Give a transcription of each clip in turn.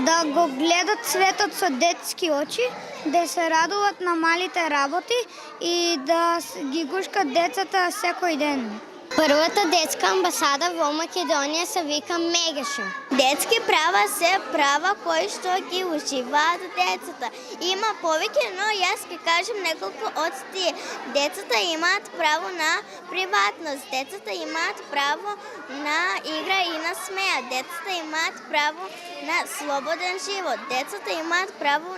да го гледат светот со детски очи, да се радуваат на малите работи и да ги гушкат децата секој ден. Првата детска амбасада во Македонија се вика Мегеше. Детски права се права кои што ги уживаат децата. Има повеќе, но јас ќе кажем неколку од тие. Децата имаат право на приватност, децата имаат право на игра и на смеа, децата имаат право на слободен живот, децата имаат право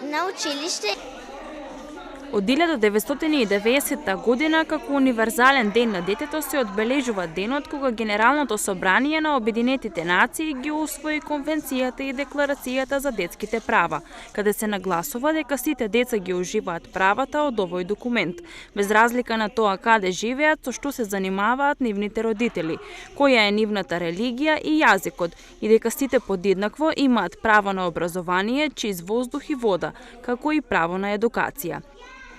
на училиште. Од 1990 година како универзален ден на детето се одбележува денот кога Генералното собрание на Обединетите нации ги усвои Конвенцијата и Декларацијата за детските права, каде се нагласува дека сите деца ги уживаат правата од овој документ, без разлика на тоа каде живеат, со што се занимаваат нивните родители, која е нивната религија и јазикот, и дека сите подеднакво имаат право на образование, чист воздух и вода, како и право на едукација.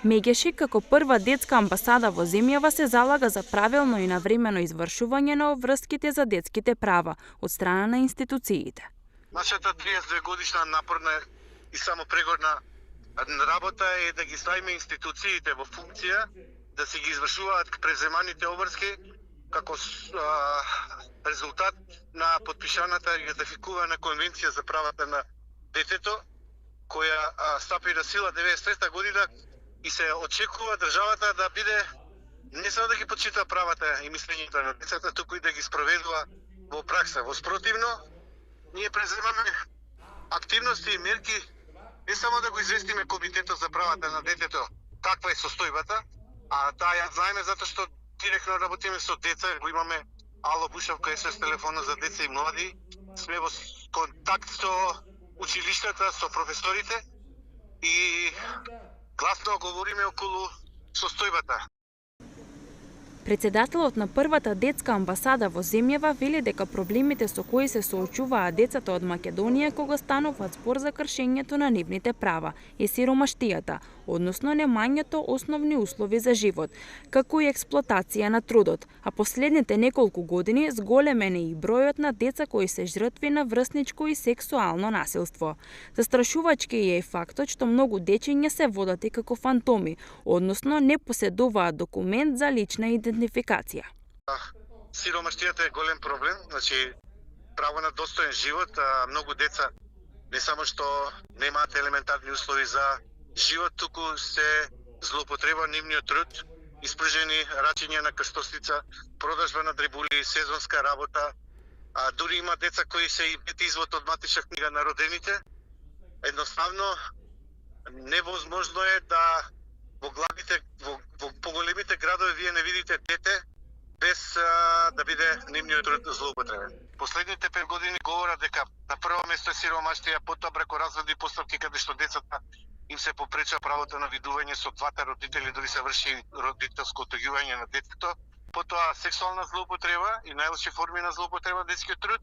Мегеше како прва детска амбасада во земјава се залага за правилно и навремено извршување на обврските за детските права од страна на институциите. Нашата 32 годишна напорна и само прегодна работа е да ги ставиме институциите во функција да се ги извршуваат преземаните обврски како резултат на подпишаната и ратификувана Конвенција за правата на детето, која стапи на сила 93 година. И се очекува државата да биде не само да ги почита правата и мислењето на децата, туку и да ги спроведува во пракса. Во спротивно, ние преземаме активности и мерки не само да го известиме Комитетот за правата на детето каква е состојбата, а таа ја знаеме затоа што директно работиме со деца, го имаме Ало Бушавка СС телефона за деца и млади, сме во контакт со училиштата, со професорите и гласно говориме околу состојбата. Председателот на првата детска амбасада во земјава вели дека проблемите со кои се соочуваат децата од Македонија кога стануваат збор за кршењето на нивните права е сиромаштијата, односно немањето основни услови за живот, како и експлоатација на трудот, а последните неколку години зголемен е и бројот на деца кои се жртви на врсничко и сексуално насилство. Застрашувачки е и фактот што многу дечиња се водат како фантоми, односно не поседуваат документ за лична идентификација. Сиромаштијата е голем проблем, значи право на достоен живот, многу деца не само што немаат елементарни услови за живот, туку се злоупотреба нивниот труд, испружени рачење на крстосница, продажба на дребули, сезонска работа, дури има деца кои се и бит извод од матична книга на родените. Едноставно невозможно е да во поголемите градови вие не видите дете без да биде нивниот труд злоупотребен. Последните 5 години говорат дека на прво место е сиромаштија, потоа преку разводни постапки каде што децата им се попреча правото на видување со двата родители, дори се врши родителско отоѓување на детето, потоа сексуална злоупотреба и најлоши форми на злоупотреба на детскиот труд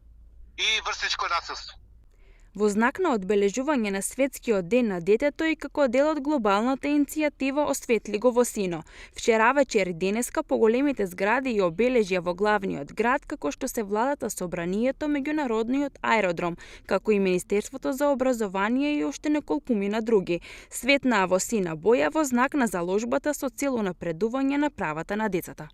и врсничко насилство. Во знак на одбележување на Светскиот ден на детето и како дел од глобалната иницијатива Осветли го во сино, вчера вечер и денеска по големите згради и обележја во главниот град, како што се владата собранието, меѓународниот аеродром, како и Министерството за образование и уште неколкумина други, светнаа во сина боја во знак на заложбата со цел унапредување на правата на децата.